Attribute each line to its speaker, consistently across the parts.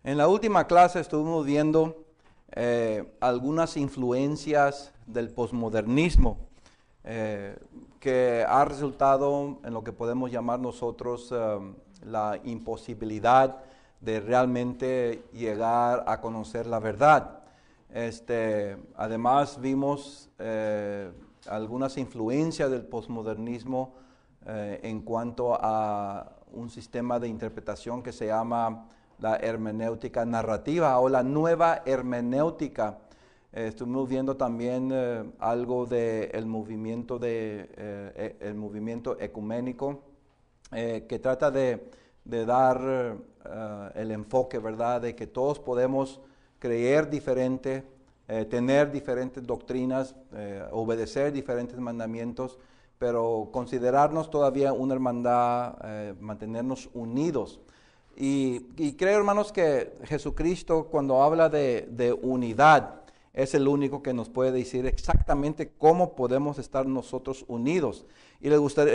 Speaker 1: En la última clase estuvimos viendo algunas influencias del posmodernismo que ha resultado en lo que podemos llamar nosotros la imposibilidad de realmente llegar a conocer la verdad. Además vimos algunas influencias del posmodernismo en cuanto a un sistema de interpretación que se llama la hermenéutica narrativa o la nueva hermenéutica. Estuvimos viendo también algo del movimiento el movimiento ecuménico que trata de dar el enfoque, ¿verdad?, de que todos podemos creer diferente, tener diferentes doctrinas, obedecer diferentes mandamientos, pero considerarnos todavía una hermandad, mantenernos unidos. Y creo, hermanos, que Jesucristo, cuando habla de unidad, es el único que nos puede decir exactamente cómo podemos estar nosotros unidos. Y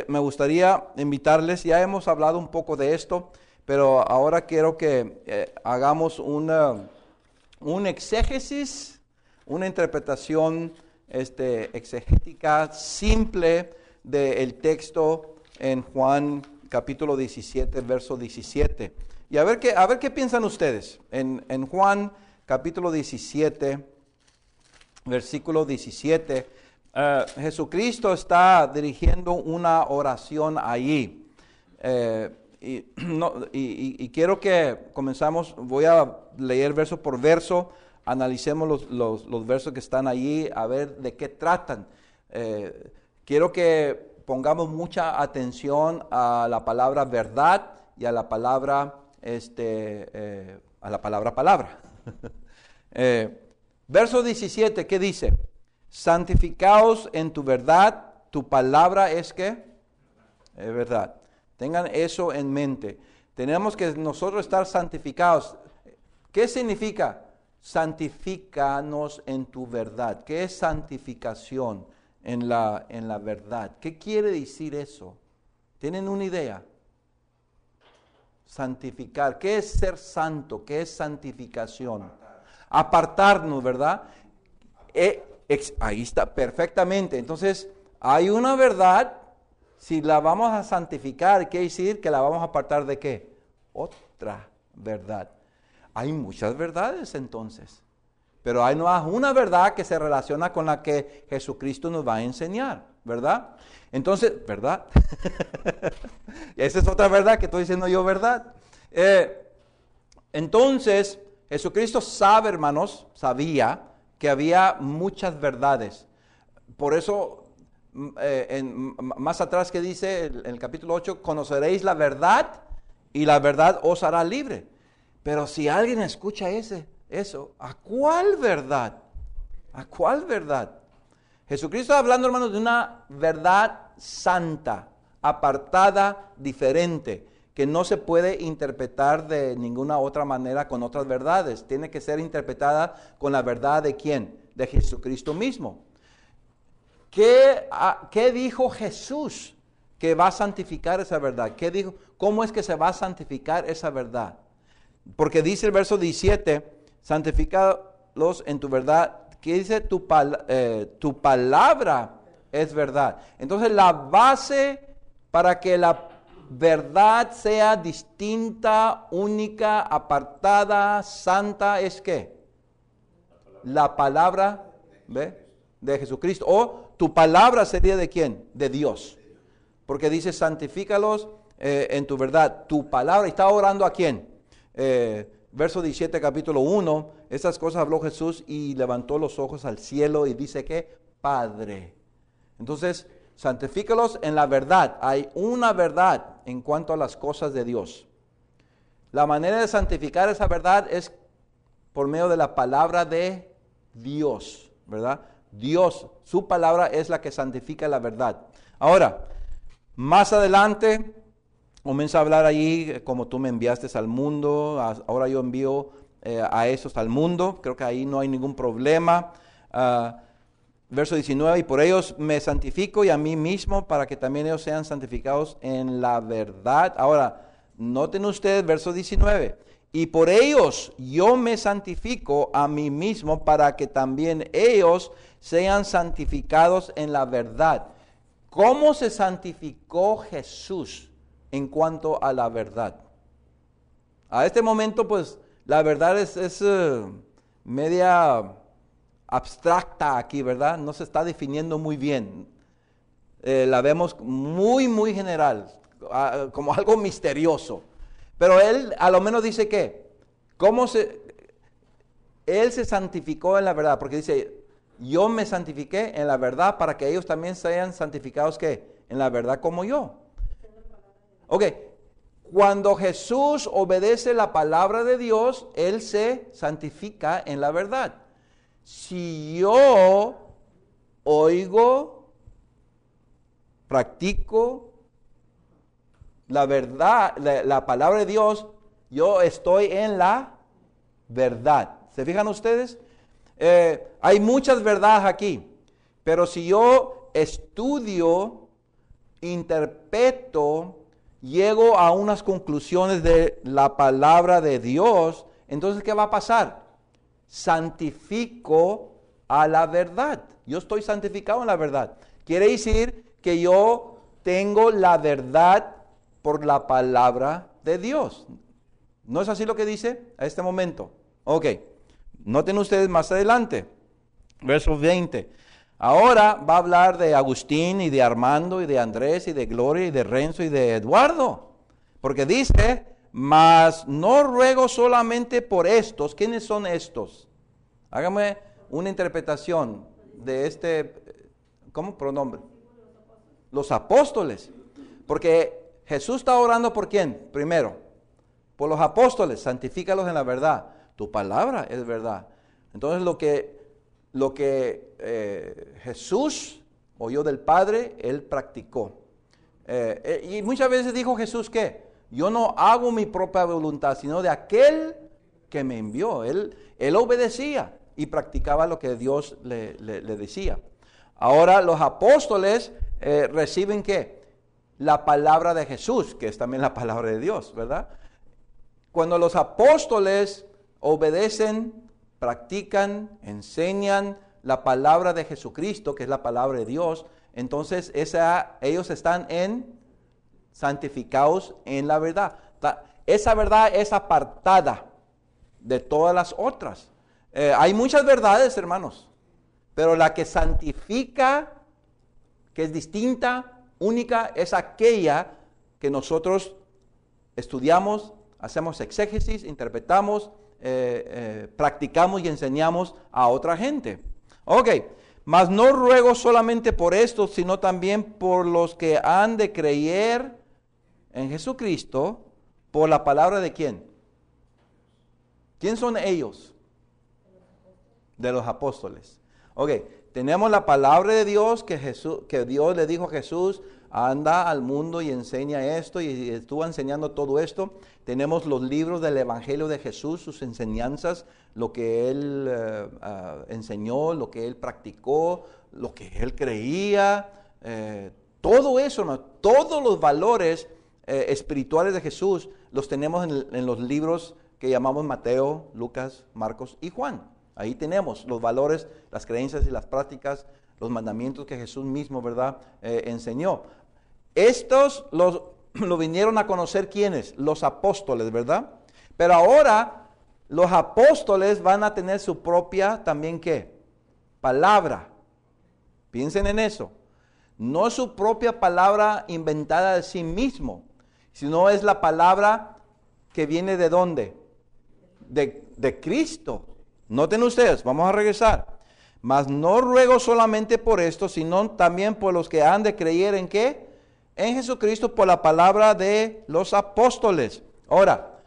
Speaker 1: me gustaría invitarles, ya hemos hablado un poco de esto, pero ahora quiero que hagamos un exégesis, una interpretación exegética simple del texto en Juan capítulo 17, verso 17. Y a ver qué piensan ustedes. En Juan capítulo 17, versículo 17, Jesucristo está dirigiendo una oración allí. Y quiero que comenzamos, voy a leer verso por verso, analicemos los versos que están allí, a ver de qué tratan. Quiero que pongamos mucha atención a la palabra verdad y a la palabra palabra. Verso 17, ¿qué dice? Santificaos en tu verdad, tu palabra es ¿qué? Es verdad. Tengan eso en mente. Tenemos que nosotros estar santificados. ¿Qué significa? Santifícanos en tu verdad. ¿Qué es santificación en la verdad? ¿Qué quiere decir eso? ¿Tienen una idea? Santificar. ¿Qué es ser santo? ¿Qué es santificación? Apartarnos, ¿verdad? Ahí está, perfectamente. Entonces, hay una verdad. Si la vamos a santificar, quiere decir que la vamos a apartar ¿de qué? Otra verdad. Hay muchas verdades entonces. Pero hay una verdad que se relaciona con la que Jesucristo nos va a enseñar, ¿verdad? Entonces, ¿verdad? Esa es otra verdad que estoy diciendo yo, ¿verdad? Entonces, Jesucristo sabe, hermanos, sabía que había muchas verdades. Por eso, más atrás que dice en el capítulo 8, conoceréis la verdad y la verdad os hará libre. Pero si alguien escucha eso, ¿a cuál verdad? ¿A cuál verdad? Jesucristo está hablando, hermanos, de una verdad santa, apartada, diferente, que no se puede interpretar de ninguna otra manera con otras verdades. Tiene que ser interpretada con la verdad de ¿quién? De Jesucristo mismo. ¿Qué dijo Jesús que va a santificar esa verdad? ¿Qué dijo? ¿Cómo es que se va a santificar esa verdad? Porque dice el verso 17, santifícalos en tu verdad. ¿Qué dice? Tu palabra es verdad. Entonces la base para que la verdad sea distinta, única, apartada, santa, ¿es qué? La palabra, ¿ve?, de Jesucristo. O tu palabra sería ¿de quién? De Dios. Porque dice santifícalos en tu verdad. Tu palabra. ¿Está orando a quién? Verso 17, capítulo 1. Esas cosas habló Jesús y levantó los ojos al cielo y dice que Padre. Entonces, santifícalos en la verdad. Hay una verdad en cuanto a las cosas de Dios. La manera de santificar esa verdad es por medio de la palabra de Dios, ¿verdad? Dios, su palabra es la que santifica la verdad. Ahora, más adelante, comienza a hablar allí, como tú me enviaste al mundo, ahora yo envío a esos al mundo. Creo que ahí no hay ningún problema. Verso 19, y por ellos me santifico y a mí mismo, para que también ellos sean santificados en la verdad. Ahora, Noten ustedes verso 19. Y por ellos yo me santifico a mí mismo para que también ellos sean santificados en la verdad. ¿Cómo se santificó Jesús en cuanto a la verdad? A este momento, pues, la verdad es media abstracta aquí, ¿verdad? No se está definiendo muy bien. La vemos muy, muy general, como algo misterioso. Pero él a lo menos dice que, él se santificó en la verdad, porque dice, yo me santifiqué en la verdad para que ellos también sean santificados, ¿qué? En la verdad como yo. Ok, cuando Jesús obedece la palabra de Dios, Él se santifica en la verdad. Si yo oigo, practico la verdad, la palabra de Dios, yo estoy en la verdad. ¿Se fijan ustedes? Hay muchas verdades aquí, pero si yo estudio, interpreto, llego a unas conclusiones de la palabra de Dios, entonces ¿qué va a pasar? Santifico a la verdad. Yo estoy santificado en la verdad. Quiere decir que yo tengo la verdad por la palabra de Dios. ¿No es así lo que dice a este momento? Ok, noten ustedes más adelante, verso 20. Ahora va a hablar de Agustín y de Armando y de Andrés y de Gloria y de Renzo y de Eduardo. Porque dice, mas no ruego solamente por estos. ¿Quiénes son estos? Hágame una interpretación de este, ¿cómo? Pronombre. Los apóstoles. Porque Jesús está orando por ¿quién? Primero, por los apóstoles, santifícalos en la verdad. Tu palabra es verdad. Entonces lo que Jesús oyó del Padre, Él practicó. Y muchas veces dijo Jesús que yo no hago mi propia voluntad, sino de aquel que me envió. Él obedecía y practicaba lo que Dios le decía. Ahora los apóstoles reciben ¿qué? La palabra de Jesús, que es también la palabra de Dios, ¿verdad? Cuando los apóstoles obedecen, practican, enseñan la palabra de Jesucristo, que es la palabra de Dios, entonces ellos están santificados en la verdad. Esa verdad es apartada de todas las otras. Hay muchas verdades, hermanos, pero la que santifica, que es distinta, única, es aquella que nosotros estudiamos, hacemos exégesis, interpretamos, practicamos y enseñamos a otra gente. Ok, mas no ruego solamente por esto, sino también por los que han de creer en Jesucristo por la palabra de ¿quién? ¿Quién son ellos? De los apóstoles. Ok, tenemos la palabra de Dios que Dios le dijo a Jesús, anda al mundo y enseña esto, y estuvo enseñando todo esto. Tenemos los libros del Evangelio de Jesús, sus enseñanzas, lo que Él enseñó, lo que Él practicó, lo que Él creía, todo eso, hermano, todos los valores espirituales de Jesús los tenemos en los libros que llamamos Mateo, Lucas, Marcos y Juan. Ahí tenemos los valores, las creencias y las prácticas, los mandamientos que Jesús mismo, ¿verdad?, enseñó. Estos lo vinieron a conocer ¿quiénes? Los apóstoles, ¿verdad? Pero ahora los apóstoles van a tener su propia también ¿qué? Palabra. Piensen en eso. No es su propia palabra inventada de sí mismo, sino es la palabra que viene ¿de dónde? De Cristo. Noten ustedes, vamos a regresar. Mas no ruego solamente por esto, sino también por los que han de creer en ¿qué? En Jesucristo por la palabra de los apóstoles. Ahora,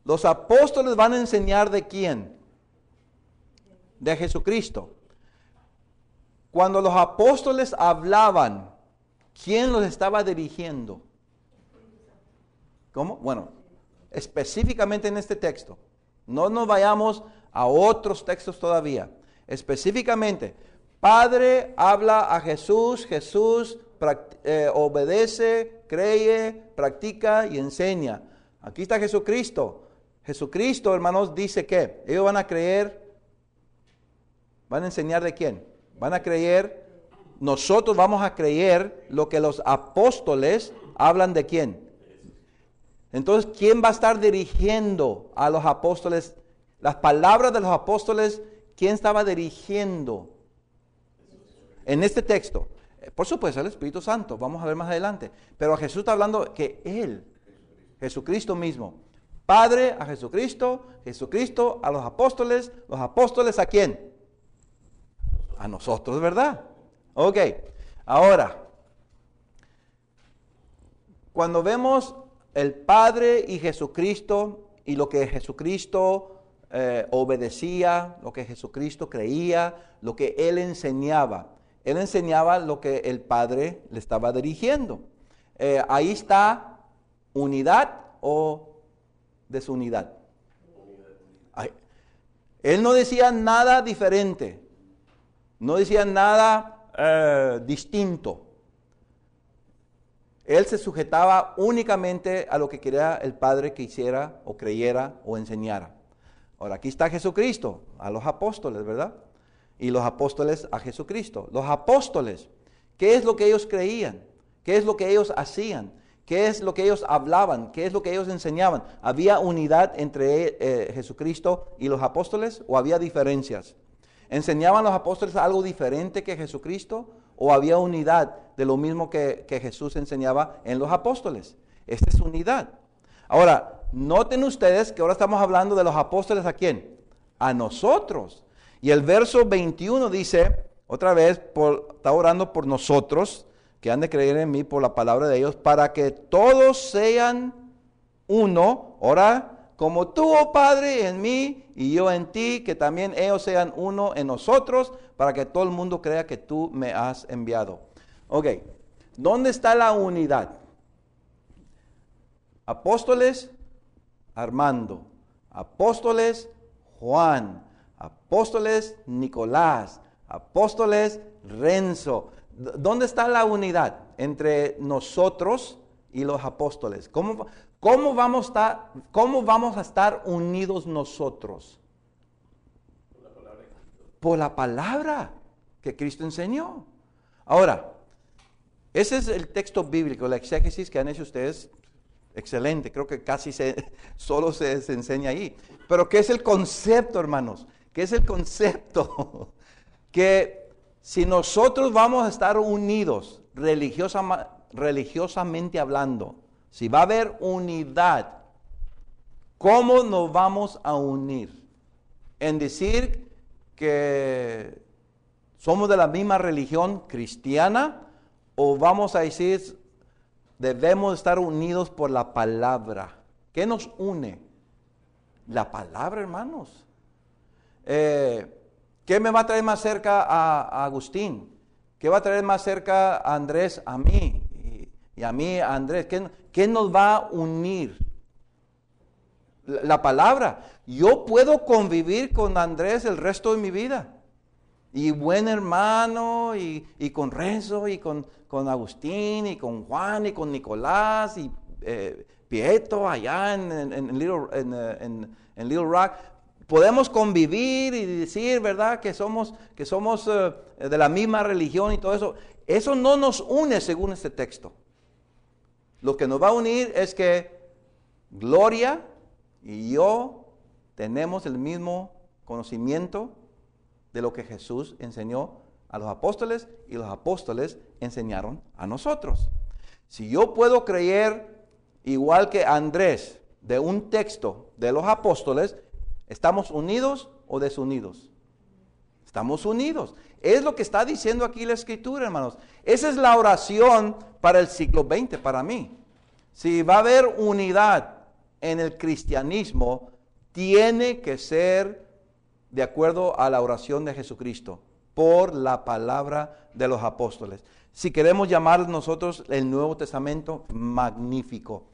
Speaker 1: los apóstoles van a enseñar ¿de quién? De Jesucristo. Cuando los apóstoles hablaban, ¿quién los estaba dirigiendo? ¿Cómo? Bueno, específicamente en este texto. No nos vayamos a otros textos todavía. Específicamente, Padre habla a Jesús, Jesús obedece, cree, practica y enseña. Aquí está Jesucristo. Jesucristo, hermanos, dice que ellos van a creer, van a enseñar de quién. Van a creer, nosotros vamos a creer lo que los apóstoles hablan de quién. Entonces, ¿quién va a estar dirigiendo a los apóstoles? Las palabras de los apóstoles, ¿quién estaba dirigiendo? En este texto, por supuesto, el Espíritu Santo, vamos a ver más adelante. Pero a Jesús está hablando que Él, Jesucristo mismo, Padre a Jesucristo, Jesucristo a los apóstoles ¿a quién? A nosotros, ¿verdad? Ok, ahora, cuando vemos el Padre y Jesucristo y lo que Jesucristo obedecía, lo que Jesucristo creía, lo que Él enseñaba lo que el Padre le estaba dirigiendo. Ahí está unidad o desunidad. Él no decía nada diferente, no decía nada distinto. Él se sujetaba únicamente a lo que quería el Padre que hiciera o creyera o enseñara. Ahora, aquí está Jesucristo, a los apóstoles, ¿verdad? Y los apóstoles a Jesucristo. Los apóstoles, ¿qué es lo que ellos creían? ¿Qué es lo que ellos hacían? ¿Qué es lo que ellos hablaban? ¿Qué es lo que ellos enseñaban? ¿Había unidad entre Jesucristo y los apóstoles o había diferencias? ¿Enseñaban los apóstoles algo diferente que Jesucristo o había unidad de lo mismo que Jesús enseñaba en los apóstoles? Esta es unidad. Ahora, noten ustedes que ahora estamos hablando de los apóstoles ¿a quién? A nosotros. Y el verso 21 dice, otra vez, está orando por nosotros, que han de creer en mí por la palabra de ellos, para que todos sean uno. Ahora, como tú, oh Padre, en mí y yo en ti, que también ellos sean uno en nosotros, para que todo el mundo crea que tú me has enviado. Ok, ¿dónde está la unidad? Apóstoles, Armando. Apóstoles, Juan. Apóstoles, Nicolás. Apóstoles, Renzo. ¿Dónde está la unidad entre nosotros y los apóstoles? ¿Cómo vamos a estar unidos nosotros? Por la palabra que Cristo enseñó. Ahora, ese es el texto bíblico, la exégesis que han hecho ustedes. Excelente, creo que casi solo se enseña ahí. Pero ¿qué es el concepto, hermanos? ¿Qué es el concepto? Que si nosotros vamos a estar unidos religiosamente hablando, si va a haber unidad, ¿cómo nos vamos a unir? ¿En decir que somos de la misma religión cristiana? ¿O vamos a decir debemos estar unidos por la palabra? ¿Qué nos une? La palabra, hermanos. ¿Qué me va a traer más cerca a Agustín? ¿Qué va a traer más cerca a Andrés a mí? Y a mí a Andrés. ¿Qué nos va a unir? La palabra. Yo puedo convivir con Andrés el resto de mi vida. Y buen hermano, y con Renzo, y con Agustín, y con Juan, y con Nicolás, y Pietro allá en Little Rock. Podemos convivir y decir, ¿verdad?, que somos de la misma religión y todo eso. Eso no nos une según este texto. Lo que nos va a unir es que Gloria y yo tenemos el mismo conocimiento de lo que Jesús enseñó a los apóstoles y los apóstoles enseñaron a nosotros. Si yo puedo creer igual que Andrés de un texto de los apóstoles, ¿estamos unidos o desunidos? Estamos unidos. Es lo que está diciendo aquí la Escritura, hermanos. Esa es la oración para el siglo XX, para mí. Si va a haber unidad en el cristianismo, tiene que ser de acuerdo a la oración de Jesucristo, por la palabra de los apóstoles. Si queremos llamar nosotros el Nuevo Testamento, magnífico.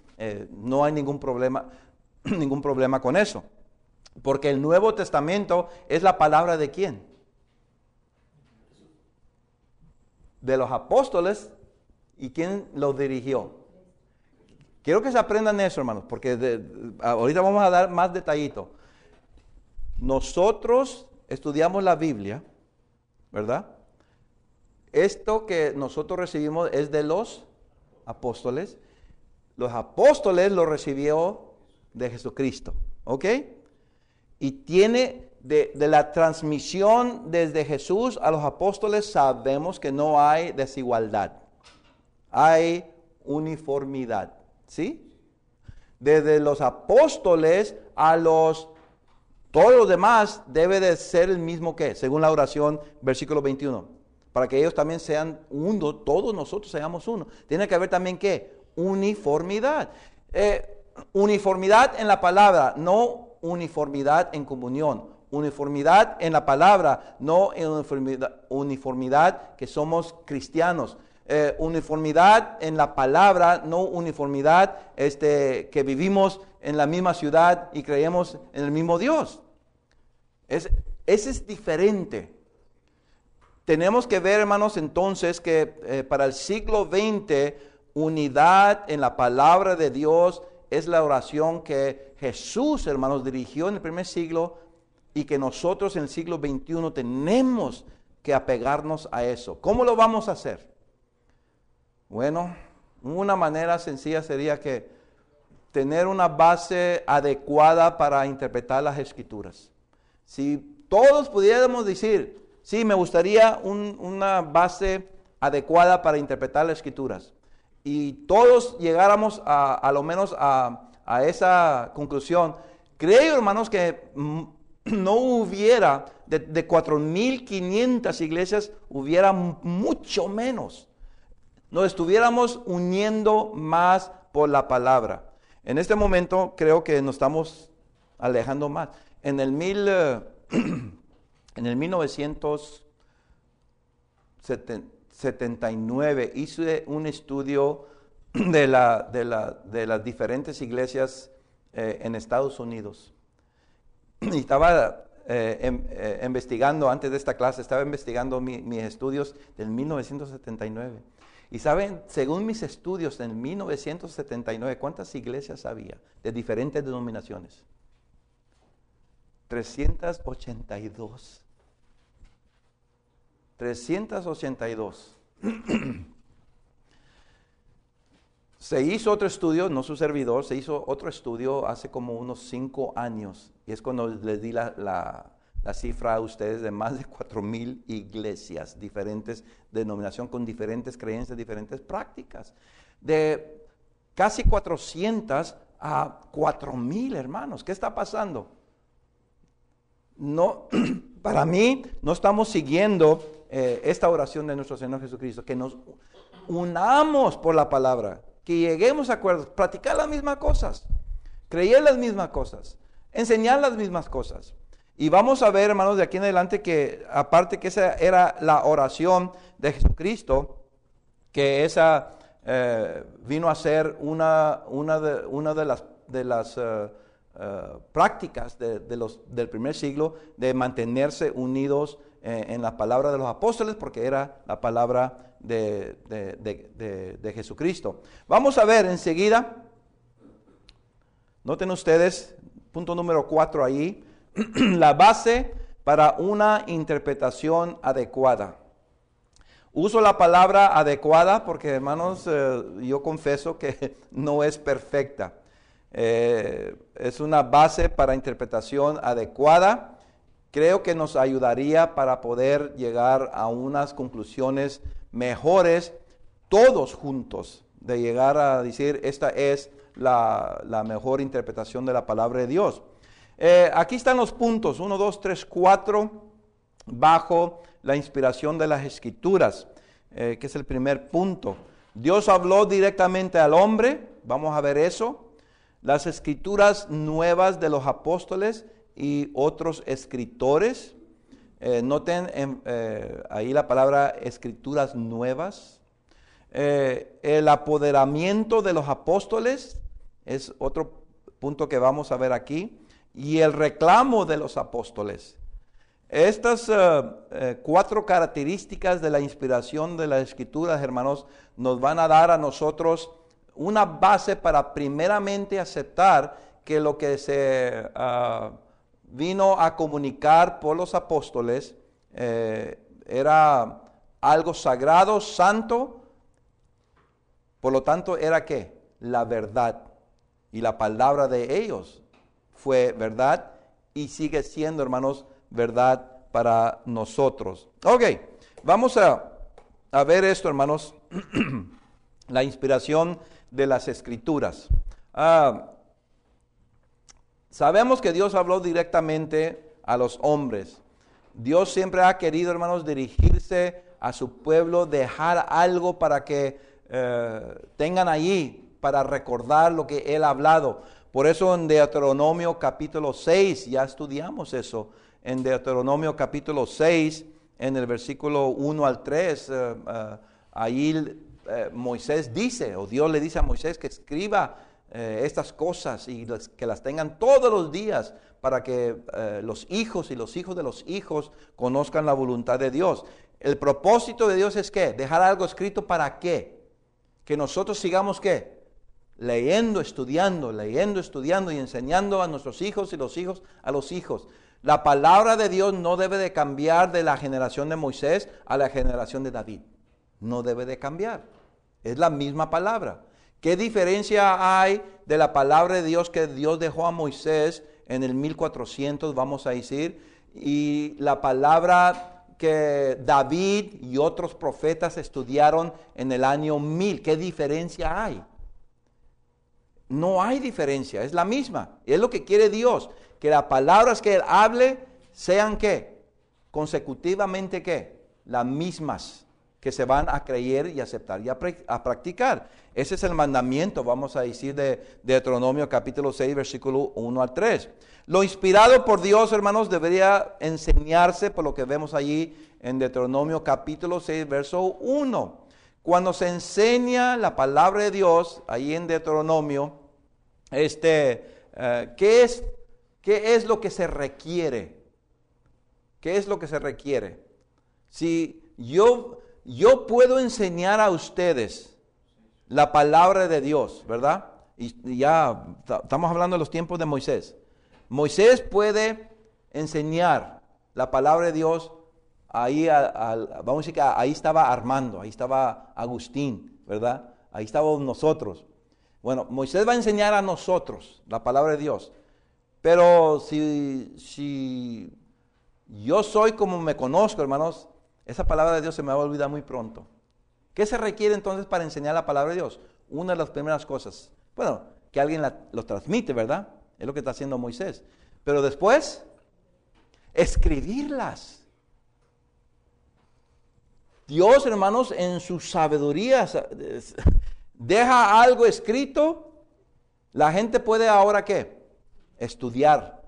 Speaker 1: No hay ningún problema con eso. Porque el Nuevo Testamento es la palabra ¿de quién? De los apóstoles. ¿Y quién los dirigió? Quiero que se aprendan eso, hermanos, porque ahorita vamos a dar más detallito. Nosotros estudiamos la Biblia, ¿verdad? Esto que nosotros recibimos es de los apóstoles. Los apóstoles lo recibió de Jesucristo, ¿ok? Y tiene de la transmisión desde Jesús a los apóstoles, sabemos que no hay desigualdad, hay uniformidad, ¿sí? Desde los apóstoles a todos los demás debe de ser el mismo que, según la oración, versículo 21, para que ellos también sean uno, todos nosotros seamos uno. Tiene que haber también ¿qué? Uniformidad. Uniformidad en la palabra, no uniformidad en comunión. Uniformidad en la palabra, no en uniformidad que somos cristianos. Uniformidad en la palabra, no uniformidad que vivimos en la misma ciudad y creemos en el mismo Dios. Ese es diferente. Tenemos que ver, hermanos, entonces que para el siglo XX, unidad en la palabra de Dios es la oración que Jesús, hermanos, dirigió en el primer siglo y que nosotros en el siglo XXI tenemos que apegarnos a eso. ¿Cómo lo vamos a hacer? Bueno, una manera sencilla sería que tener una base adecuada para interpretar las Escrituras. Si todos pudiéramos decir, sí, me gustaría una base adecuada para interpretar las Escrituras, y todos llegáramos a lo menos a esa conclusión, creo, hermanos, que no hubiera, de 4,500 iglesias, hubiera mucho menos. Nos estuviéramos uniendo más por la palabra. En este momento creo que nos estamos alejando más. En el 1979 hice un estudio de las diferentes iglesias en Estados Unidos. Y estaba investigando, antes de esta clase, estaba investigando mis estudios del 1979. Y saben, según mis estudios en 1979, ¿cuántas iglesias había de diferentes denominaciones? 382. 382. Se hizo otro estudio, no su servidor, se hizo otro estudio hace como unos 5 años. Y es cuando les di la cifra a ustedes de más de 4,000 iglesias, diferentes denominación con diferentes creencias, diferentes prácticas. De casi 400 a 4,000, hermanos. ¿Qué está pasando? No, para mí no estamos siguiendo esta oración de nuestro Señor Jesucristo, que nos unamos por la palabra, que lleguemos a acuerdos, practicar las mismas cosas, creer las mismas cosas, enseñar las mismas cosas. Y vamos a ver, hermanos, de aquí en adelante que aparte que esa era la oración de Jesucristo, que esa vino a ser una de las prácticas del primer siglo, de mantenerse unidos en la palabra de los apóstoles, porque era la palabra de Jesucristo. Vamos a ver enseguida, noten ustedes, punto número 4 ahí, la base para una interpretación adecuada. Uso la palabra adecuada porque, hermanos, yo confieso que no es perfecta. Es una base para interpretación adecuada. Creo que nos ayudaría para poder llegar a unas conclusiones mejores, todos juntos, de llegar a decir, esta es la mejor interpretación de la palabra de Dios. Aquí están los puntos, 1, 2, 3, 4, bajo la inspiración de las Escrituras, que es el primer punto. Dios habló directamente al hombre, vamos a ver eso. Las Escrituras nuevas de los apóstoles y otros escritores. Noten ahí la palabra escrituras nuevas. El apoderamiento de los apóstoles es otro punto que vamos a ver aquí. Y el reclamo de los apóstoles. Estas 4 características de la inspiración de las Escrituras, hermanos, nos van a dar a nosotros una base para primeramente aceptar que lo que se vino a comunicar por los apóstoles era algo sagrado, santo. Por lo tanto, ¿era qué? La verdad. Y la palabra de ellos fue verdad y sigue siendo, hermanos, verdad para nosotros. Ok, vamos a ver esto, hermanos. La inspiración de las Escrituras. Sabemos que Dios habló directamente a los hombres. Dios siempre ha querido, hermanos, dirigirse a su pueblo, dejar algo para que tengan allí, para recordar lo que Él ha hablado. Por eso en Deuteronomio capítulo 6, ya estudiamos eso, en Deuteronomio capítulo 6, en el versículo 1 al 3, ahí Moisés dice, o Dios le dice a Moisés que escriba estas cosas y que las tengan todos los días para que los hijos y los hijos de los hijos conozcan la voluntad de Dios. El propósito de Dios es ¿qué? Dejar algo escrito ¿para qué? Que nosotros sigamos ¿qué? Leyendo, estudiando y enseñando a nuestros hijos y los hijos a los hijos. La palabra de Dios no debe de cambiar de la generación de Moisés a la generación de David. No debe de cambiar. Es la misma palabra. ¿Qué diferencia hay de la palabra de Dios que Dios dejó a Moisés en el 1400, vamos a decir, y la palabra que David y otros profetas estudiaron en el año 1000? ¿Qué diferencia hay? No hay diferencia, es la misma. Es lo que quiere Dios, que las palabras que Él hable sean ¿qué? Consecutivamente ¿qué? Las mismas que se van a creer y aceptar y a practicar. Ese es el mandamiento, vamos a decir, de Deuteronomio capítulo 6, versículo 1 al 3. Lo inspirado por Dios, hermanos, debería enseñarse por lo que vemos allí en Deuteronomio capítulo 6, verso 1. Cuando se enseña la palabra de Dios, ahí en Deuteronomio, ¿qué es lo que se requiere? ¿Qué es lo que se requiere? Si yo puedo enseñar a ustedes la palabra de Dios, ¿verdad? Y ya estamos hablando de los tiempos de Moisés. Moisés puede enseñar la palabra de Dios. Ahí, vamos a decir que ahí estaba Armando, ahí estaba Agustín, ¿verdad? Ahí estábamos nosotros. Bueno, Moisés va a enseñar a nosotros la palabra de Dios. Pero si yo soy como me conozco, hermanos, esa palabra de Dios se me va a olvidar muy pronto. ¿Qué se requiere entonces para enseñar la palabra de Dios? Una de las primeras cosas, bueno, que alguien lo transmite, ¿verdad? Es lo que está haciendo Moisés. Pero después, escribirlas. Dios, hermanos, en su sabiduría deja algo escrito. La gente puede ahora ¿qué? Estudiar.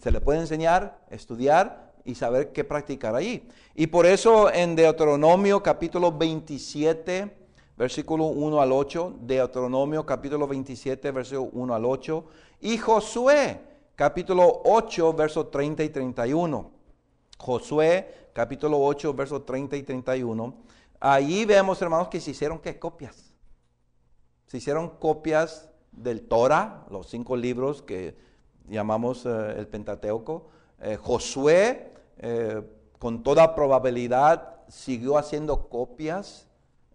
Speaker 1: Se le puede enseñar, estudiar y saber qué practicar allí. Y por eso en Deuteronomio capítulo 27, versículo 1 al 8, Deuteronomio capítulo 27, versículo 1 al 8, y Josué capítulo 8, versos 30 y 31. Josué capítulo 8, versos 30 y 31. Allí vemos, hermanos, que se hicieron ¿qué? Copias. Se hicieron copias del Torah, los 5 libros que llamamos el Pentateuco. Josué, con toda probabilidad, siguió haciendo copias,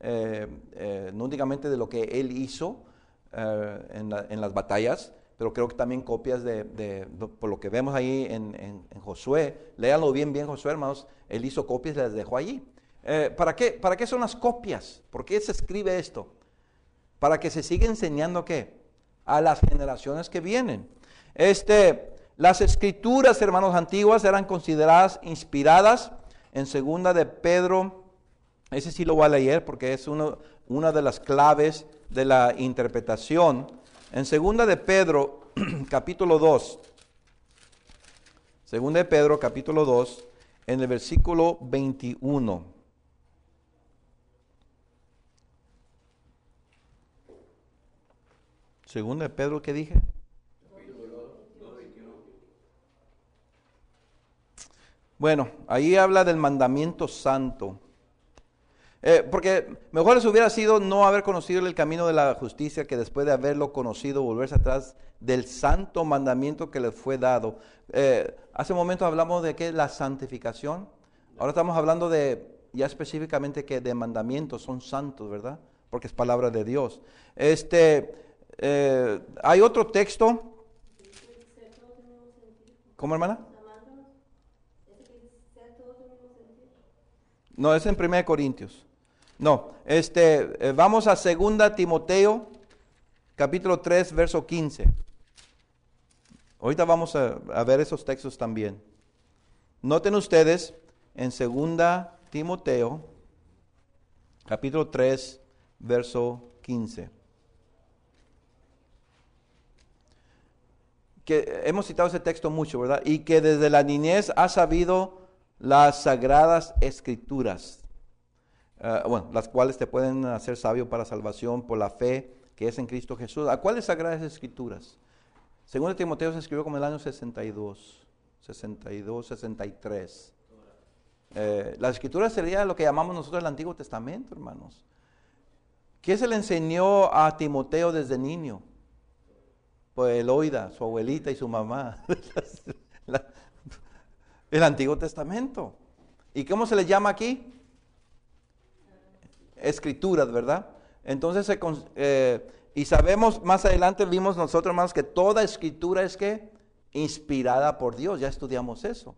Speaker 1: no únicamente de lo que él hizo en las batallas, pero creo que también copias por lo que vemos ahí en Josué. Léanlo bien Josué, hermanos. Él hizo copias y las dejó allí. ¿Para qué son las copias? ¿Por qué se escribe esto? Para que se siga enseñando ¿qué? A las generaciones que vienen. Las escrituras, hermanos, antiguas eran consideradas inspiradas. En segunda de Pedro, ese sí lo voy a leer porque es una de las claves de la interpretación. En segunda de Pedro, capítulo 2, segunda de Pedro, capítulo 2, en el versículo 21. Segunda de Pedro, ¿qué dije? Bueno, ahí habla del mandamiento santo. Porque mejor les hubiera sido no haber conocido el camino de la justicia que después de haberlo conocido volverse atrás del santo mandamiento que les fue dado. Hace un momento hablamos de que la santificación. Ahora estamos hablando de ya específicamente que de mandamientos son santos, ¿verdad? Porque es palabra de Dios. Hay otro texto. ¿Cómo, hermana? No, es en 1 Corintios. No, vamos a 2 Timoteo, capítulo 3, verso 15. Ahorita vamos a ver esos textos también. Noten ustedes en 2 Timoteo, capítulo 3, verso 15. Que hemos citado ese texto mucho, ¿verdad? Y que desde la niñez ha sabido las sagradas escrituras. Las cuales te pueden hacer sabio para salvación por la fe que es en Cristo Jesús. ¿A cuáles sagradas escrituras? Según Timoteo se escribió como en el año 62, 63. La escritura sería lo que llamamos nosotros el Antiguo Testamento, hermanos. ¿Qué se le enseñó a Timoteo desde niño? Pues Eloida, su abuelita y su mamá. El Antiguo Testamento. ¿Y cómo se le llama aquí? Escrituras, ¿verdad? Entonces, y sabemos, más adelante vimos nosotros, hermanos, que toda escritura es que inspirada por Dios. Ya estudiamos eso.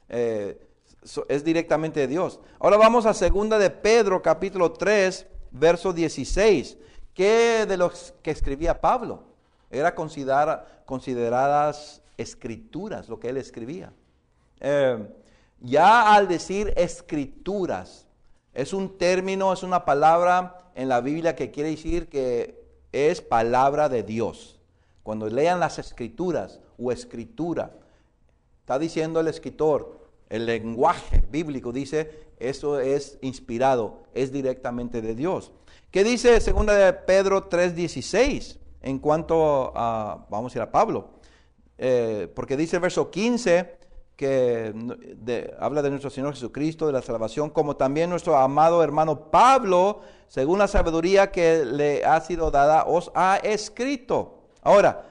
Speaker 1: Es directamente de Dios. Ahora vamos a 2 de Pedro, capítulo 3, verso 16. ¿Qué de los que escribía Pablo? Era consideradas escrituras, lo que él escribía. Ya al decir escrituras, es un término, es una palabra en la Biblia que quiere decir que es palabra de Dios. Cuando lean las escrituras o escritura, está diciendo el escritor, el lenguaje bíblico dice, eso es inspirado, es directamente de Dios. ¿Qué dice 2 de Pedro 3:16 en cuanto a, vamos a ir a Pablo? Porque dice el verso 15, que habla de nuestro Señor Jesucristo, de la salvación, como también nuestro amado hermano Pablo, según la sabiduría que le ha sido dada, os ha escrito. Ahora,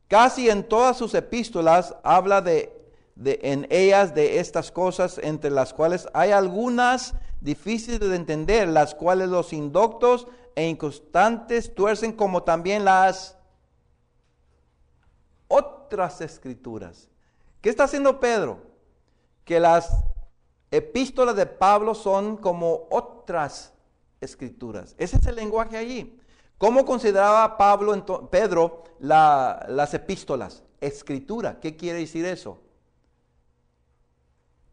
Speaker 1: casi en todas sus epístolas habla en ellas de estas cosas, entre las cuales hay algunas difíciles de entender, las cuales los indoctos e inconstantes tuercen, como también las otras escrituras. ¿Qué está haciendo Pedro? Que las epístolas de Pablo son como otras escrituras. Ese es el lenguaje allí. ¿Cómo consideraba Pedro las epístolas? Escritura. ¿Qué quiere decir eso?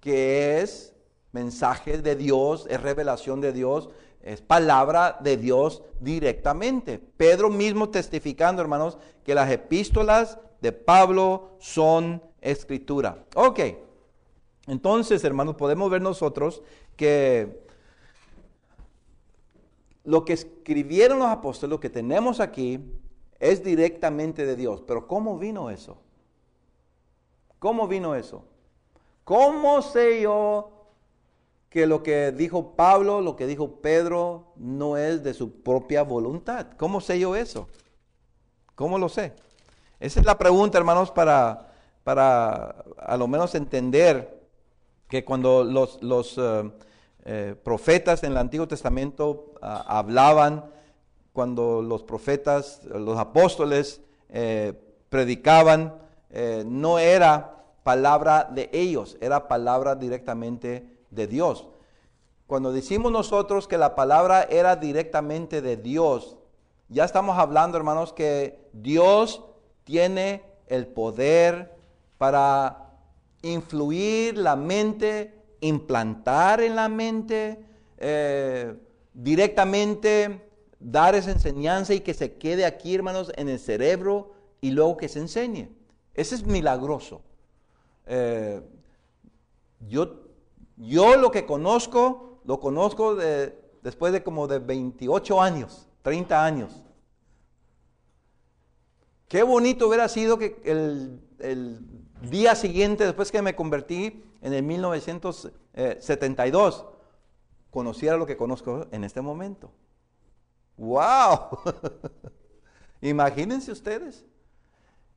Speaker 1: Que es mensaje de Dios, es revelación de Dios, es palabra de Dios directamente. Pedro mismo testificando, hermanos, que las epístolas de Pablo son escritura. Ok, entonces, hermanos, podemos ver nosotros que lo que escribieron los apóstoles, lo que tenemos aquí, es directamente de Dios. Pero ¿cómo vino eso? ¿Cómo vino eso? ¿Cómo sé yo que lo que dijo Pablo, lo que dijo Pedro, no es de su propia voluntad? ¿Cómo sé yo eso? ¿Cómo lo sé? Esa es la pregunta, hermanos, para a lo menos entender que cuando los profetas en el Antiguo Testamento hablaban, cuando los profetas, los apóstoles predicaban, no era palabra de ellos, era palabra directamente de Dios. Cuando decimos nosotros que la palabra era directamente de Dios, ya estamos hablando, hermanos, que Dios tiene el poder para influir la mente, implantar en la mente, directamente dar esa enseñanza y que se quede aquí, hermanos, en el cerebro y luego que se enseñe. Ese es milagroso. Yo lo que conozco, lo conozco después de como de 28 años, 30 años. Qué bonito hubiera sido que el día siguiente, después que me convertí en el 1972, conociera lo que conozco en este momento. ¡Wow! Imagínense ustedes.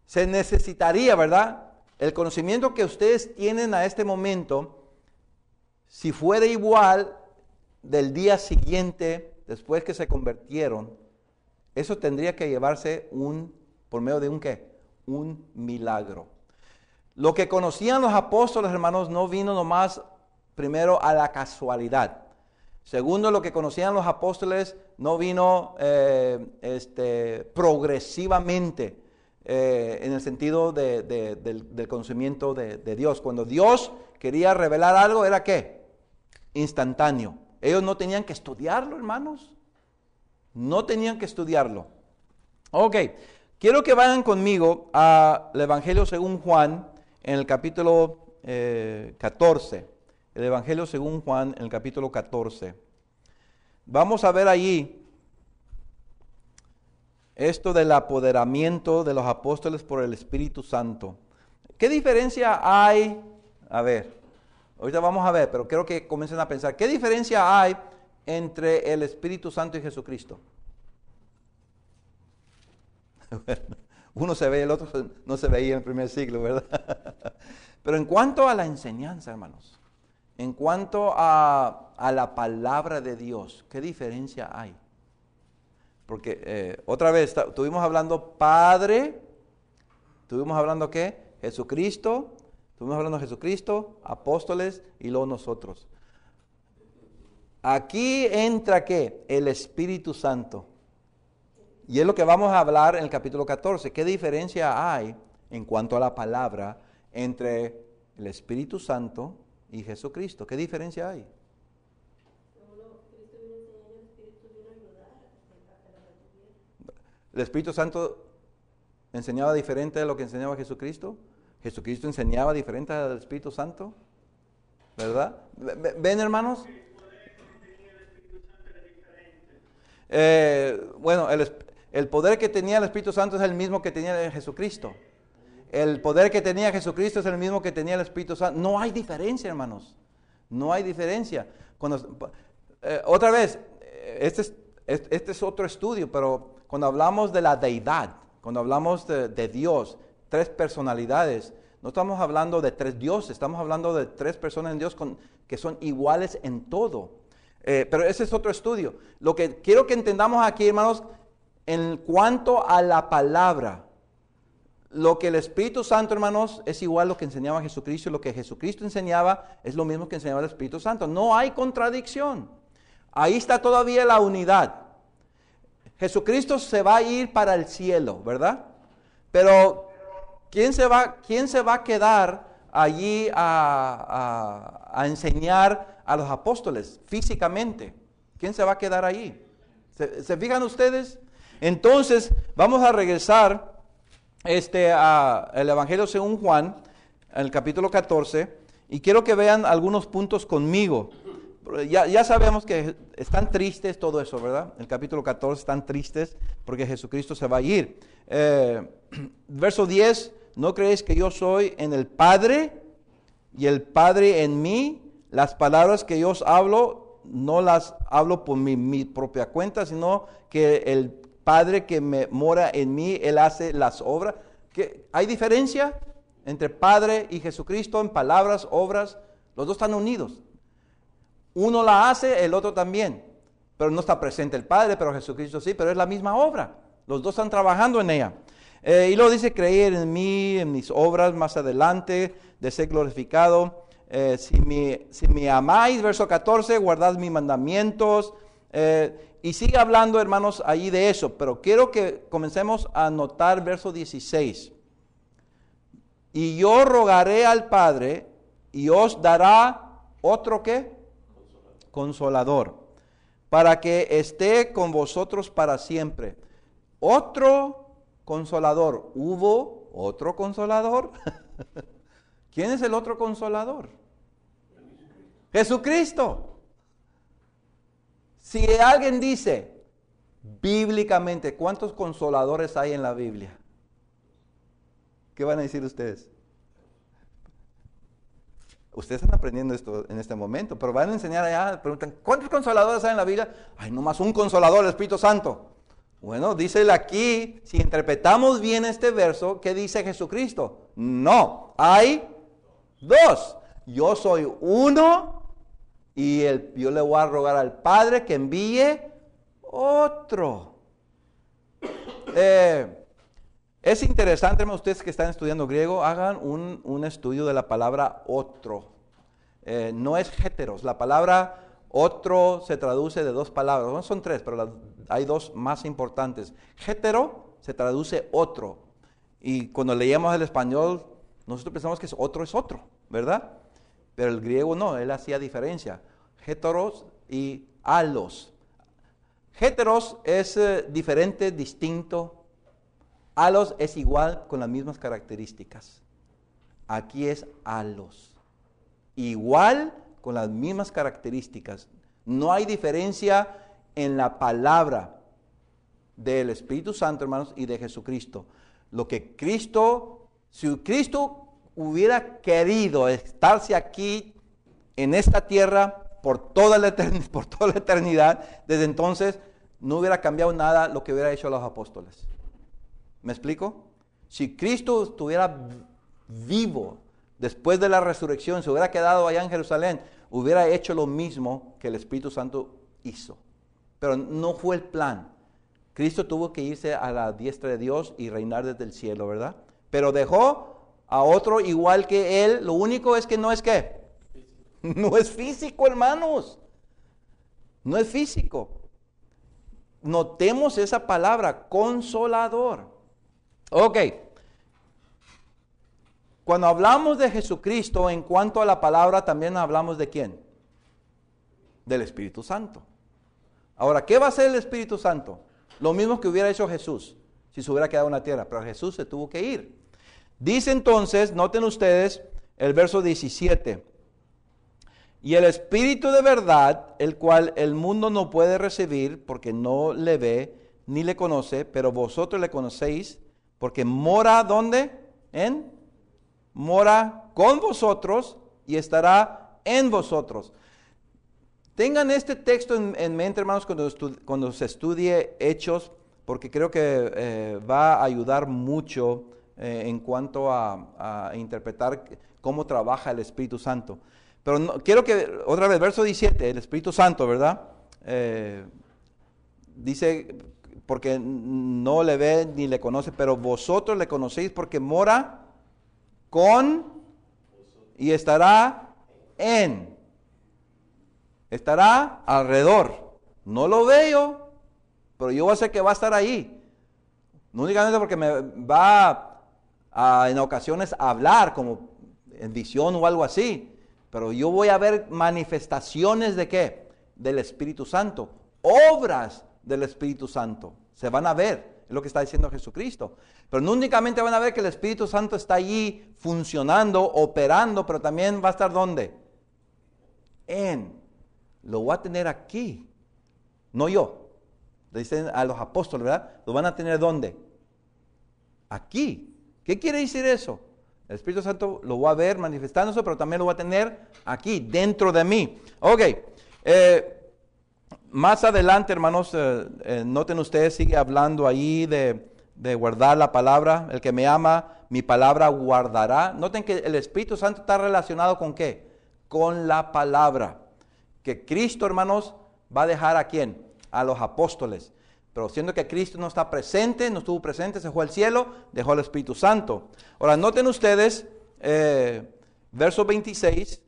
Speaker 1: Se necesitaría, ¿verdad? El conocimiento que ustedes tienen a este momento, si fuera igual del día siguiente, después que se convirtieron, eso tendría que llevarse por medio de un ¿qué? Un milagro. Lo que conocían los apóstoles, hermanos, no vino nomás primero a la casualidad. Segundo, lo que conocían los apóstoles no vino progresivamente en el sentido del conocimiento de Dios. Cuando Dios quería revelar algo, ¿era qué? Instantáneo. Ellos no tenían que estudiarlo, hermanos. No tenían que estudiarlo. Ok, quiero que vayan conmigo al Evangelio según Juan, en el capítulo 14. El Evangelio según Juan, en el capítulo 14. Vamos a ver allí esto del apoderamiento de los apóstoles por el Espíritu Santo. ¿Qué diferencia hay? A ver, ahorita vamos a ver, pero quiero que comiencen a pensar. ¿Qué diferencia hay entre el Espíritu Santo y Jesucristo? Uno se ve, el otro no se veía en el primer siglo, ¿verdad? Pero en cuanto a la enseñanza, hermanos, en cuanto a la palabra de Dios, ¿qué diferencia hay? Porque otra vez, estuvimos hablando Padre, estuvimos hablando ¿qué? Jesucristo, estuvimos hablando de Jesucristo, apóstoles y luego nosotros. Aquí entra ¿qué? El Espíritu Santo. Y es lo que vamos a hablar en el capítulo 14. ¿Qué diferencia hay en cuanto a la palabra entre el Espíritu Santo y Jesucristo? ¿Qué diferencia hay? ¿El Espíritu Santo enseñaba diferente de lo que enseñaba Jesucristo? ¿Jesucristo enseñaba diferente al Espíritu Santo? ¿Verdad? ¿Ven, hermanos? Bueno, el poder que tenía el Espíritu Santo es el mismo que tenía Jesucristo. El poder que tenía Jesucristo es el mismo que tenía el Espíritu Santo. No hay diferencia, hermanos. No hay diferencia. Otra vez, este es otro estudio, pero cuando hablamos de la deidad, cuando hablamos de Dios, tres personalidades, no estamos hablando de tres dioses, estamos hablando de tres personas en Dios que son iguales en todo. Pero ese es otro estudio. Lo que quiero que entendamos aquí, hermanos, en cuanto a la palabra, lo que el Espíritu Santo, hermanos, es igual a lo que enseñaba Jesucristo, y lo que Jesucristo enseñaba es lo mismo que enseñaba el Espíritu Santo. No hay contradicción. Ahí está todavía la unidad. Jesucristo se va a ir para el cielo, ¿verdad? Pero ¿quién se va a quedar allí a enseñar a los apóstoles físicamente? ¿Quién se va a quedar allí? ¿Se fijan ustedes? Entonces, vamos a regresar al Evangelio según Juan, en el capítulo 14, y quiero que vean algunos puntos conmigo. Ya sabemos que están tristes todo eso, ¿verdad? El capítulo 14 están tristes porque Jesucristo se va a ir. Verso 10, ¿no creéis que yo soy en el Padre y el Padre en mí? Las palabras que yo os hablo, no las hablo por mi propia cuenta, sino que el Padre que me mora en mí, Él hace las obras. ¿Hay diferencia entre Padre y Jesucristo en palabras, obras? Los dos están unidos. Uno la hace, el otro también. Pero no está presente el Padre, pero Jesucristo sí, pero es la misma obra. Los dos están trabajando en ella. Y luego dice, creer en mí, en mis obras, más adelante, de ser glorificado. Si me amáis, verso 14, guardad mis mandamientos. Y sigue hablando, hermanos, allí de eso. Pero quiero que comencemos a notar verso 16. Y yo rogaré al Padre y os dará otro ¿qué? Consolador, para que esté con vosotros para siempre. Otro consolador. ¿Hubo otro consolador? ¿Quién es el otro consolador? Jesucristo. Si alguien dice, bíblicamente, ¿cuántos consoladores hay en la Biblia? ¿Qué van a decir ustedes? Ustedes están aprendiendo esto en este momento, pero van a enseñar allá, preguntan, ¿cuántos consoladores hay en la Biblia? Hay nomás un consolador, el Espíritu Santo. Bueno, dice aquí, si interpretamos bien este verso, ¿qué dice Jesucristo? No, hay dos. Yo soy uno y yo le voy a rogar al Padre que envíe otro. Es interesante, hermanos, ustedes que están estudiando griego, hagan un estudio de la palabra otro. No es heteros, la palabra otro se traduce de dos palabras, no son tres, pero hay dos más importantes. Hetero se traduce otro, y cuando leíamos el español, nosotros pensamos que otro, ¿verdad? Pero el griego no, él hacía diferencia. Heteros y alos. Heteros es diferente, distinto. Alos es igual con las mismas características. Aquí es alos. Igual con las mismas características. No hay diferencia en la palabra del Espíritu Santo, hermanos, y de Jesucristo. Lo que si Cristo hubiera querido estarse aquí en esta tierra por toda la eternidad, desde entonces no hubiera cambiado nada lo que hubiera hecho los apóstoles. ¿Me explico? Si Cristo estuviera vivo después de la resurrección, se hubiera quedado allá en Jerusalén, hubiera hecho lo mismo que el Espíritu Santo hizo. Pero no fue el plan. Cristo tuvo que irse a la diestra de Dios y reinar desde el cielo, ¿verdad? Pero dejó a otro igual que él. Lo único es que no es ¿qué? No es físico, hermanos. No es físico. Notemos esa palabra, consolador. Ok. Cuando hablamos de Jesucristo, en cuanto a la palabra, también hablamos de ¿quién? Del Espíritu Santo. Ahora, ¿qué va a hacer el Espíritu Santo? Lo mismo que hubiera hecho Jesús, si se hubiera quedado en la tierra, pero Jesús se tuvo que ir. Dice entonces, noten ustedes, el verso 17. Y el Espíritu de verdad, el cual el mundo no puede recibir, porque no le ve, ni le conoce, pero vosotros le conocéis, porque mora, ¿dónde? Mora con vosotros y estará en vosotros. Tengan este texto en mente, hermanos, cuando se estudie Hechos, porque creo que va a ayudar mucho en cuanto a interpretar cómo trabaja el Espíritu Santo. Pero quiero que, otra vez, verso 17, el Espíritu Santo, ¿verdad? Dice, porque no le ve ni le conoce, pero vosotros le conocéis porque mora con y estará en. Estará alrededor. No lo veo, pero yo sé que va a estar ahí. No únicamente porque me va en ocasiones a hablar, como en visión o algo así, pero yo voy a ver manifestaciones de ¿qué? Del Espíritu Santo. Obras del Espíritu Santo. Se van a ver, es lo que está diciendo Jesucristo. Pero no únicamente van a ver que el Espíritu Santo está allí funcionando, operando, pero también va a estar ¿dónde? Lo voy a tener aquí, no yo. Le dicen a los apóstoles, ¿verdad? Lo van a tener ¿dónde? Aquí. ¿Qué quiere decir eso? El Espíritu Santo lo voy a ver manifestándose, pero también lo voy a tener aquí, dentro de mí. Ok. Más adelante, hermanos, noten ustedes, sigue hablando ahí de guardar la palabra. El que me ama, mi palabra guardará. Noten que el Espíritu Santo está relacionado ¿con qué? Con la palabra. Que Cristo, hermanos, va a dejar ¿a quién? A los apóstoles. Pero siendo que Cristo no está presente, no estuvo presente, se fue al cielo, dejó al Espíritu Santo. Ahora, noten ustedes, verso 26.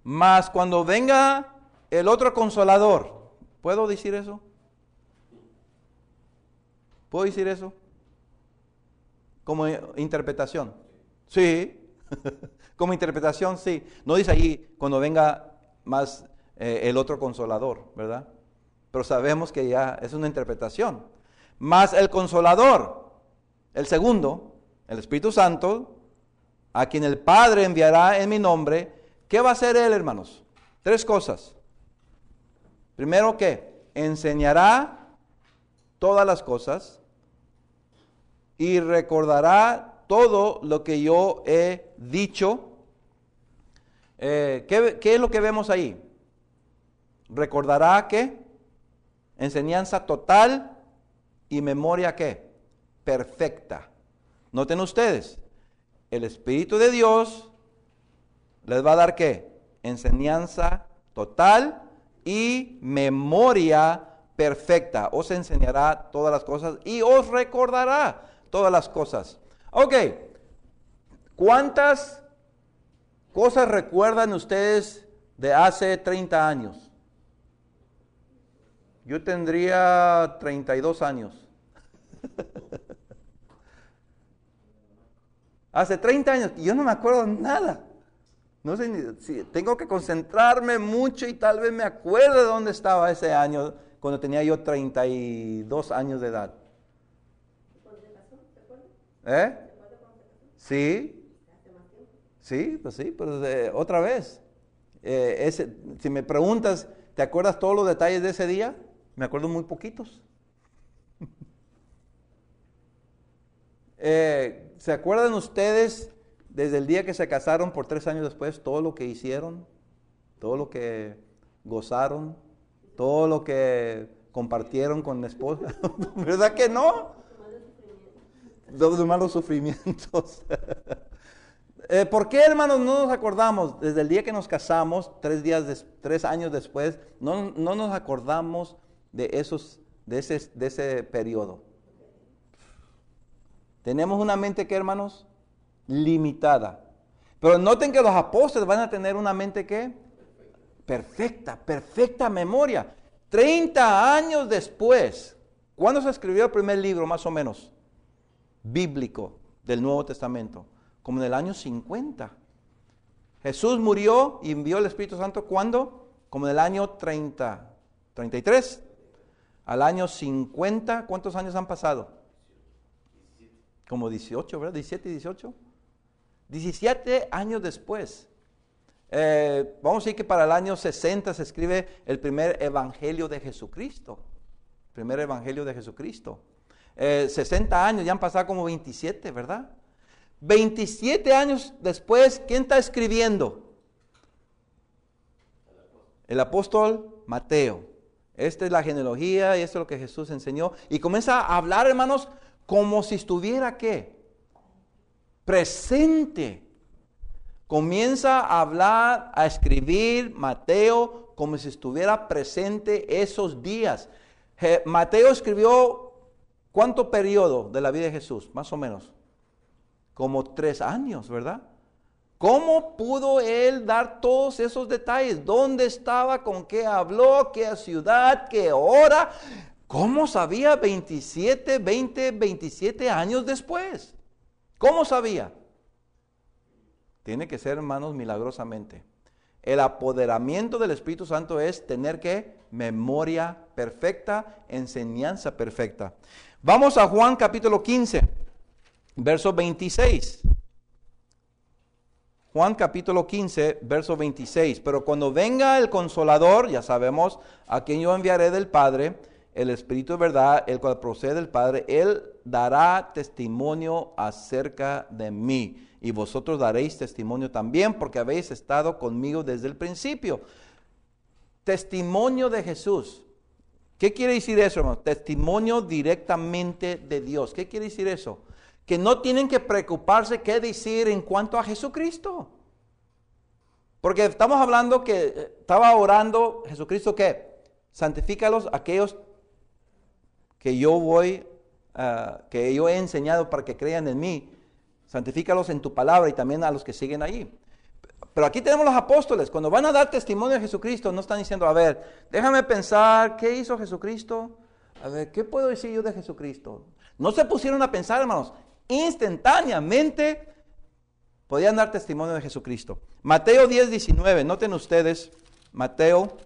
Speaker 1: Mas cuando venga el otro consolador, ¿puedo decir eso? ¿Puedo decir eso? Como interpretación. Sí. Como interpretación, sí. No dice allí cuando venga más el otro consolador, ¿verdad? Pero sabemos que ya es una interpretación. Más el consolador, el segundo, el Espíritu Santo, a quien el Padre enviará en mi nombre. ¿Qué va a hacer Él, hermanos? 3 cosas. Primero, ¿qué? Enseñará todas las cosas y recordará todo lo que yo he dicho ¿Qué es lo que vemos ahí? Recordará que enseñanza total y memoria ¿qué? Perfecta. Noten ustedes, el Espíritu de Dios les va a dar ¿qué? Enseñanza total y memoria perfecta. Os enseñará todas las cosas y os recordará todas las cosas. Ok, ¿cuántas cosas recuerdan ustedes de hace 30 años? Yo tendría 32 años. Hace 30 años, yo no me acuerdo nada. No sé si tengo que concentrarme mucho y tal vez me acuerdo de dónde estaba ese año, cuando tenía yo 32 años de edad.
Speaker 2: ¿Cuándo se casó? ¿Se acuerda?
Speaker 1: ¿Eh? Sí. Sí, pues sí, pero otra vez. Si me preguntas, ¿te acuerdas todos los detalles de ese día? Me acuerdo muy poquitos. ¿Se acuerdan ustedes desde el día que se casaron por 3 años después, todo lo que hicieron, todo lo que gozaron, todo lo que compartieron con la esposa? ¿Verdad que no? Los malos sufrimientos. ¿Por qué, hermanos, no nos acordamos desde el día que nos casamos, 3 años después, no nos acordamos de ese periodo? Tenemos una mente que, hermanos, limitada. Pero noten que los apóstoles van a tener una mente que perfecta memoria. 30 años después, ¿cuándo se escribió el primer libro, más o menos, bíblico del Nuevo Testamento? Como en el año 50. Jesús murió y envió el Espíritu Santo, ¿cuándo? Como en el año 33. Al año 50, ¿cuántos años han pasado? Como 18, ¿verdad? 17 y 18. 17 años después. Vamos a decir que para el año 60 se escribe el primer evangelio de Jesucristo. Primer evangelio de Jesucristo. 60 años, ya han pasado como 27, ¿verdad? 27 años después, ¿quién está escribiendo? El apóstol Mateo. Esta es la genealogía y esto es lo que Jesús enseñó. Y comienza a hablar, hermanos, como si estuviera, ¿qué? Presente. Comienza a hablar, a escribir Mateo como si estuviera presente esos días. Mateo escribió, ¿cuánto periodo de la vida de Jesús? Más o menos. Como 3 años, ¿verdad? ¿Cómo pudo él dar todos esos detalles? ¿Dónde estaba? ¿Con qué habló? ¿Qué ciudad? ¿Qué hora? ¿Cómo sabía 27 años después? ¿Cómo sabía? Tiene que ser, hermanos, milagrosamente. El apoderamiento del Espíritu Santo es tener que memoria perfecta, enseñanza perfecta. Vamos a Juan capítulo 15, verso 26. Juan capítulo 15, verso 26. Pero cuando venga el Consolador, ya sabemos a quien yo enviaré del Padre, el Espíritu de verdad, el cual procede del Padre, Él dará testimonio acerca de mí. Y vosotros daréis testimonio también, porque habéis estado conmigo desde el principio. Testimonio de Jesús. ¿Qué quiere decir eso, hermano? Testimonio directamente de Dios. ¿Qué quiere decir eso? Que no tienen que preocuparse qué decir en cuanto a Jesucristo. Porque estamos hablando que estaba orando Jesucristo, ¿qué? Santifícalos aquellos que yo he enseñado para que crean en mí. Santifícalos en tu palabra y también a los que siguen allí. Pero aquí tenemos los apóstoles. Cuando van a dar testimonio de Jesucristo, no están diciendo, a ver, déjame pensar, ¿qué hizo Jesucristo? A ver, ¿qué puedo decir yo de Jesucristo? No se pusieron a pensar, hermanos. Instantáneamente podían dar testimonio de Jesucristo. Mateo 10, 19. Noten ustedes, Mateo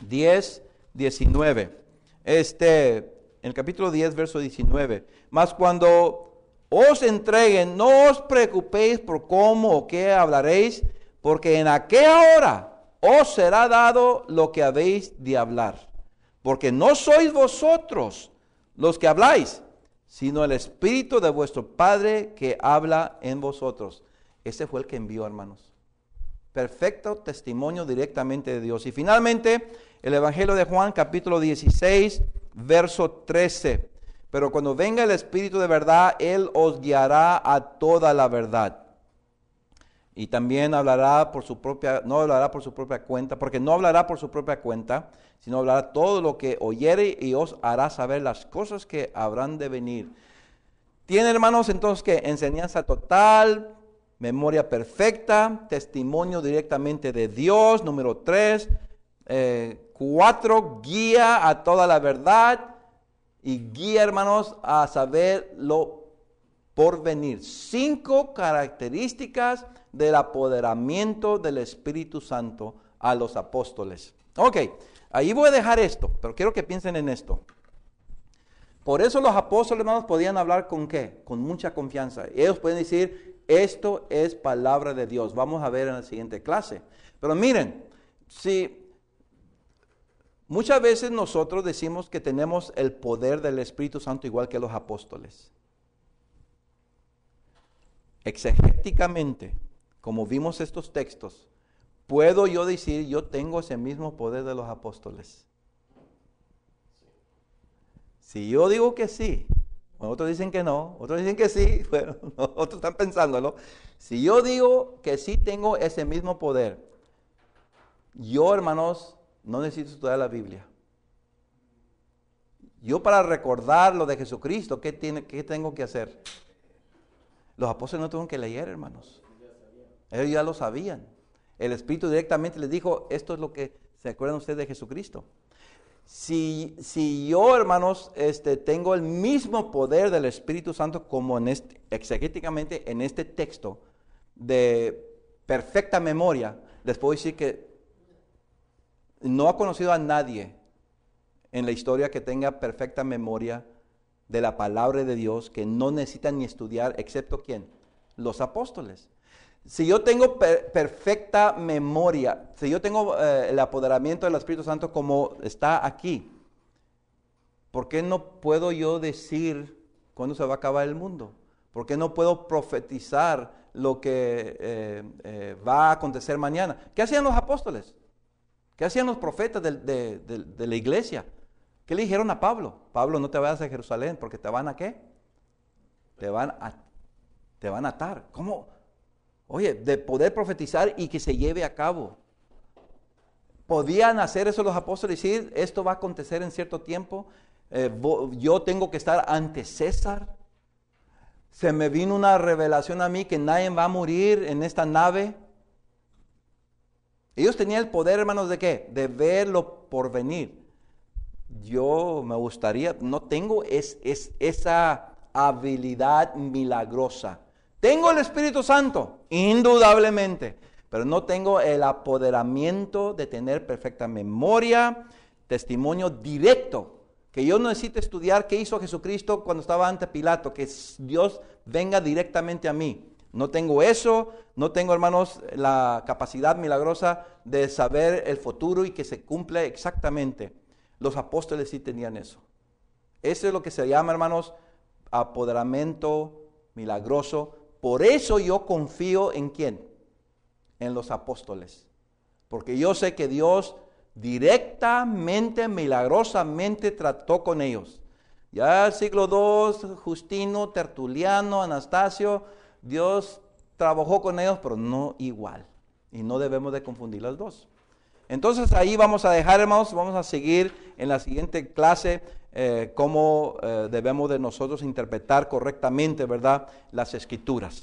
Speaker 1: 10, 19. En el capítulo 10, verso 19. Mas cuando os entreguen, no os preocupéis por cómo o qué hablaréis, porque en aquella hora os será dado lo que habéis de hablar. Porque no sois vosotros los que habláis, sino el Espíritu de vuestro Padre que habla en vosotros. Ese fue el que envió, hermanos. Perfecto testimonio directamente de Dios. Y finalmente, el Evangelio de Juan, capítulo 16, verso 13. Pero cuando venga el Espíritu de verdad, Él os guiará a toda la verdad. Y también hablará por su propia, no hablará por su propia cuenta, porque no hablará por su propia cuenta, sino hablará todo lo que oyere y os hará saber las cosas que habrán de venir. Tiene, hermanos, entonces que enseñanza total, memoria perfecta, testimonio directamente de Dios. Número 3, 4, guía a toda la verdad y guía, hermanos, a saber lo por venir. 5 características del apoderamiento del Espíritu Santo a los apóstoles. Ok, ahí voy a dejar esto, pero quiero que piensen en esto. Por eso los apóstoles, hermanos, podían hablar ¿con qué? Con mucha confianza. Ellos pueden decir, esto es palabra de Dios. Vamos a ver en la siguiente clase. Pero miren, si muchas veces nosotros decimos que tenemos el poder del Espíritu Santo igual que los apóstoles. Exegéticamente, como vimos estos textos, ¿puedo yo decir yo tengo ese mismo poder de los apóstoles? Si yo digo que sí, otros dicen que no, otros dicen que sí, bueno, otros están pensándolo. Si yo digo que sí tengo ese mismo poder, yo, hermanos, no necesito estudiar la Biblia. Yo para recordar lo de Jesucristo, ¿qué tengo que hacer? Los apóstoles no tuvieron que leer, hermanos. Ellos ya lo sabían. El Espíritu directamente les dijo, esto es lo que se acuerdan ustedes de Jesucristo. Si yo, hermanos, tengo el mismo poder del Espíritu Santo como exegéticamente en este texto de perfecta memoria, les puedo decir que no ha conocido a nadie en la historia que tenga perfecta memoria de la palabra de Dios, que no necesitan ni estudiar, excepto ¿quién? Los apóstoles. Si yo tengo perfecta memoria, si yo tengo el apoderamiento del Espíritu Santo como está aquí, ¿por qué no puedo yo decir cuándo se va a acabar el mundo? ¿Por qué no puedo profetizar lo que va a acontecer mañana? ¿Qué hacían los apóstoles? ¿Qué hacían los profetas de la iglesia? ¿Qué le dijeron a Pablo? Pablo, no te vayas a Jerusalén porque te van a ¿qué? Te van a atar. ¿Cómo? Oye, de poder profetizar y que se lleve a cabo. ¿Podían hacer eso los apóstoles y decir, esto va a acontecer en cierto tiempo? Yo tengo que estar ante César. Se me vino una revelación a mí que nadie va a morir en esta nave. Ellos tenían el poder, hermanos, ¿de qué? De verlo por venir. Yo me gustaría, no tengo esa habilidad milagrosa. Tengo el Espíritu Santo, indudablemente, pero no tengo el apoderamiento de tener perfecta memoria, testimonio directo, que yo no necesito estudiar qué hizo Jesucristo cuando estaba ante Pilato, que Dios venga directamente a mí. No tengo eso, no tengo, hermanos, la capacidad milagrosa de saber el futuro y que se cumpla exactamente. Los apóstoles sí tenían eso. Eso es lo que se llama, hermanos, apoderamiento milagroso. Por eso yo confío en ¿quién? En los apóstoles. Porque yo sé que Dios directamente, milagrosamente trató con ellos. Ya el siglo II, Justino, Tertuliano, Anastasio, Dios trabajó con ellos, pero no igual. Y no debemos de confundir las dos. Entonces ahí vamos a dejar, hermanos, vamos a seguir en la siguiente clase cómo debemos de nosotros interpretar correctamente, ¿verdad?, las Escrituras.